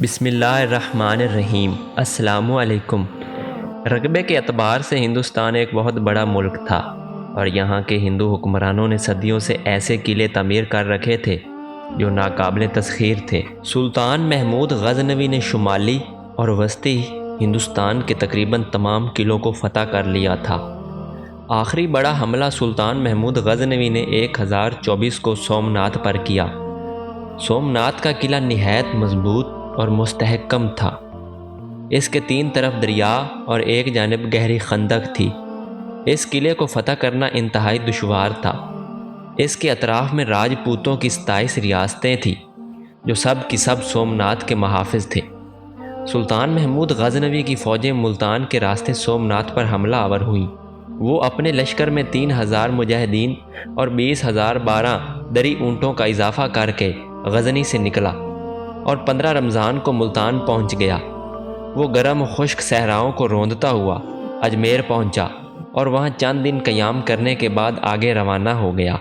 بسم اللہ الرحمن الرحیم۔ السلام علیکم۔ رقبے کے اعتبار سے ہندوستان ایک بہت بڑا ملک تھا اور یہاں کے ہندو حکمرانوں نے صدیوں سے ایسے قلعے تعمیر کر رکھے تھے جو ناقابل تسخیر تھے۔ سلطان محمود غزنوی نے شمالی اور وسطی ہندوستان کے تقریباً تمام قلعوں کو فتح کر لیا تھا۔ آخری بڑا حملہ سلطان محمود غزنوی نے 1024 کو سومناتھ پر کیا۔ سومناتھ کا قلعہ نہایت مضبوط اور مستحکم تھا۔ اس کے 3 طرف دریا اور ایک جانب گہری خندق تھی۔ اس قلعے کو فتح کرنا انتہائی دشوار تھا۔ اس کے اطراف میں راجپوتوں کی 27 ریاستیں تھیں جو سب کی سب سومناتھ کے محافظ تھے۔ سلطان محمود غزنوی کی فوجیں ملتان کے راستے سومناتھ پر حملہ آور ہوئیں۔ وہ اپنے لشکر میں 3000 مجاہدین اور 20,012 دری اونٹوں کا اضافہ کر کے غزنی سے نکلا اور 15 رمضان کو ملتان پہنچ گیا۔ وہ گرم و خشک صحراؤں کو روندتا ہوا اجمیر پہنچا اور وہاں چند دن قیام کرنے کے بعد آگے روانہ ہو گیا۔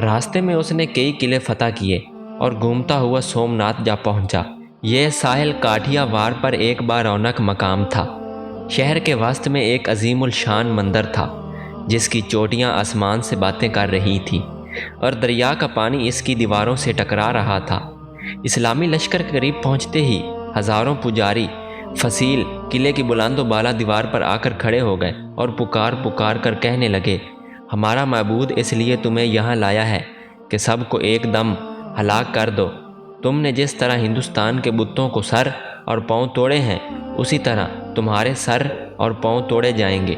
راستے میں اس نے کئی قلعے فتح کیے اور گھومتا ہوا سومناتھ جا پہنچا۔ یہ ساحل کاٹھیا وار پر ایک بارونق مقام تھا۔ شہر کے وسط میں ایک عظیم الشان مندر تھا جس کی چوٹیاں آسمان سے باتیں کر رہی تھیں اور دریا کا پانی اس کی دیواروں سے ٹکرا رہا تھا۔ اسلامی لشکر کے قریب پہنچتے ہی ہزاروں پجاری فصیل قلعے کی بلند و بالا دیوار پر آ کر کھڑے ہو گئے اور پکار پکار کر کہنے لگے، ہمارا معبود اس لیے تمہیں یہاں لایا ہے کہ سب کو ایک دم ہلاک کر دو۔ تم نے جس طرح ہندوستان کے بتوں کو سر اور پاؤں توڑے ہیں اسی طرح تمہارے سر اور پاؤں توڑے جائیں گے۔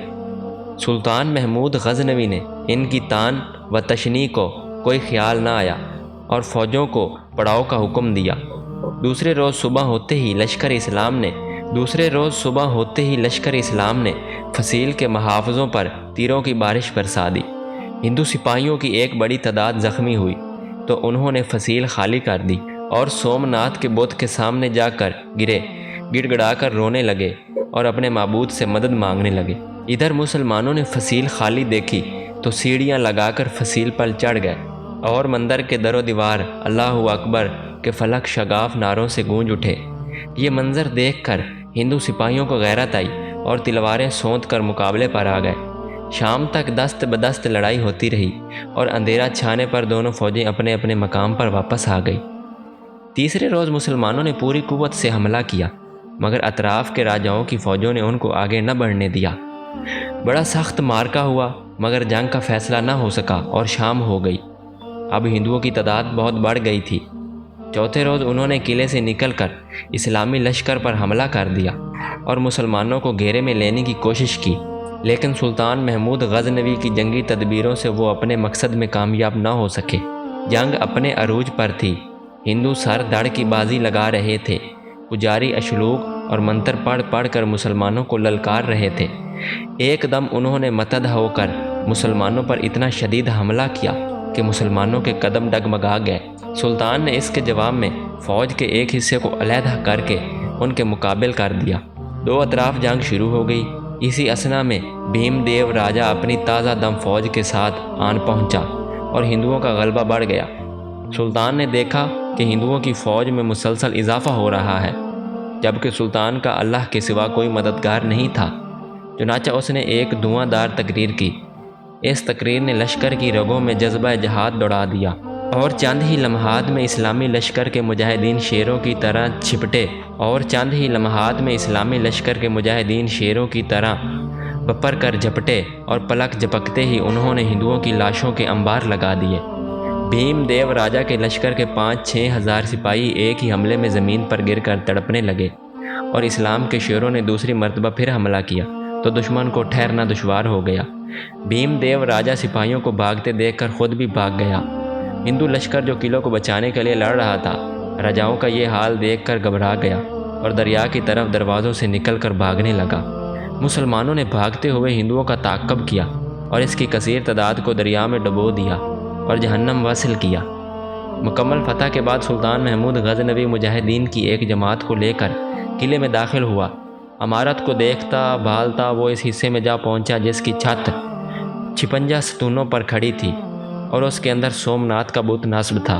سلطان محمود غزنوی نے ان کی تان و تشنیع کو کوئی خیال نہ آیا اور فوجوں کو پڑاؤ کا حکم دیا۔ دوسرے روز صبح ہوتے ہی لشکر اسلام نے فصیل کے محافظوں پر تیروں کی بارش برسا دی۔ ہندو سپاہیوں کی ایک بڑی تعداد زخمی ہوئی تو انہوں نے فصیل خالی کر دی اور سومناتھ کے بت کے سامنے جا کر گرے، گڑ گڑا کر رونے لگے اور اپنے معبود سے مدد مانگنے لگے۔ ادھر مسلمانوں نے فصیل خالی دیکھی تو سیڑھیاں لگا کر فصیل پر چڑھ گئے اور مندر کے در و دیوار اللہ اکبر کے فلک شگاف نعروں سے گونج اٹھے۔ یہ منظر دیکھ کر ہندو سپاہیوں کو غیرت آئی اور تلواریں سونت کر مقابلے پر آ گئے۔ شام تک دست بدست لڑائی ہوتی رہی اور اندھیرا چھانے پر دونوں فوجیں اپنے اپنے مقام پر واپس آ گئی۔ تیسرے روز مسلمانوں نے پوری قوت سے حملہ کیا مگر اطراف کے راجاؤں کی فوجوں نے ان کو آگے نہ بڑھنے دیا۔ بڑا سخت مارکا ہوا مگر جنگ کا فیصلہ نہ ہو سکا اور شام ہو گئی۔ اب ہندوؤں کی تعداد بہت بڑھ گئی تھی۔ چوتھے روز انہوں نے قلعے سے نکل کر اسلامی لشکر پر حملہ کر دیا اور مسلمانوں کو گھیرے میں لینے کی کوشش کی، لیکن سلطان محمود غزنوی کی جنگی تدبیروں سے وہ اپنے مقصد میں کامیاب نہ ہو سکے۔ جنگ اپنے عروج پر تھی۔ ہندو سر دڑ کی بازی لگا رہے تھے۔ پجاری اشلوک اور منتر پڑھ پڑھ کر مسلمانوں کو للکار رہے تھے۔ ایک دم انہوں نے متحد ہو کر مسلمانوں پر اتنا شدید حملہ کیا کہ مسلمانوں کے قدم ڈگمگا گئے۔ سلطان نے اس کے جواب میں فوج کے ایک حصے کو علیحدہ کر کے ان کے مقابل کر دیا۔ دو اطراف جنگ شروع ہو گئی۔ اسی اثنا میں بھیم دیو راجہ اپنی تازہ دم فوج کے ساتھ آن پہنچا اور ہندوؤں کا غلبہ بڑھ گیا۔ سلطان نے دیکھا کہ ہندوؤں کی فوج میں مسلسل اضافہ ہو رہا ہے جبکہ سلطان کا اللہ کے سوا کوئی مددگار نہیں تھا۔ چنانچہ اس نے ایک دھواں دار تقریر کی۔ اس تقریر نے لشکر کی رگوں میں جذبہ جہاد دوڑا دیا اور چند ہی لمحات میں اسلامی لشکر کے مجاہدین شیروں کی طرح بپر کر جھپٹے اور پلک جھپکتے ہی انہوں نے ہندوؤں کی لاشوں کے انبار لگا دیے۔ بھیم دیو راجہ کے لشکر کے 5-6 ہزار سپاہی ایک ہی حملے میں زمین پر گر کر تڑپنے لگے اور اسلام کے شیروں نے دوسری مرتبہ پھر حملہ کیا تو دشمن کو ٹھہرنا دشوار ہو گیا۔ بھیم دیو راجہ سپاہیوں کو بھاگتے دیکھ کر خود بھی بھاگ گیا۔ ہندو لشکر جو قلعوں کو بچانے کے لیے لڑ رہا تھا راجاؤں کا یہ حال دیکھ کر گھبرا گیا اور دریا کی طرف دروازوں سے نکل کر بھاگنے لگا۔ مسلمانوں نے بھاگتے ہوئے ہندوؤں کا تعاقب کیا اور اس کی کثیر تعداد کو دریا میں ڈبو دیا اور جہنم وصل کیا۔ مکمل فتح کے بعد سلطان محمود غزنوی مجاہدین کی ایک جماعت کو لے کر قلعے میں داخل ہوا۔ عمارت کو دیکھتا بھالتا وہ اس حصے میں جا پہنچا جس کی چھت 56 ستونوں پر کھڑی تھی اور اس کے اندر سومناتھ کا بت نصب تھا۔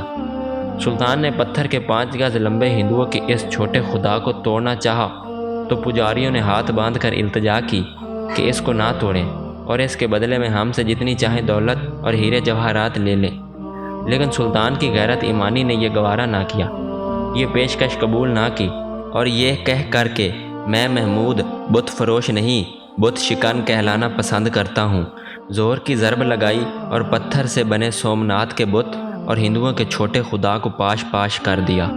سلطان نے پتھر کے 5 گز لمبے ہندوؤں کے اس چھوٹے خدا کو توڑنا چاہا تو پجاریوں نے ہاتھ باندھ کر التجا کی کہ اس کو نہ توڑیں اور اس کے بدلے میں ہم سے جتنی چاہیں دولت اور ہیرے جواہرات لے لیں، لیکن سلطان کی غیرت ایمانی نے یہ گوارا نہ کیا، یہ پیشکش قبول نہ کی، اور یہ کہہ کر کہ میں محمود بت فروش نہیں بت شکن کہلانا پسند کرتا ہوں، زور کی ضرب لگائی اور پتھر سے بنے سومناتھ کے بت اور ہندوؤں کے چھوٹے خدا کو پاش پاش کر دیا۔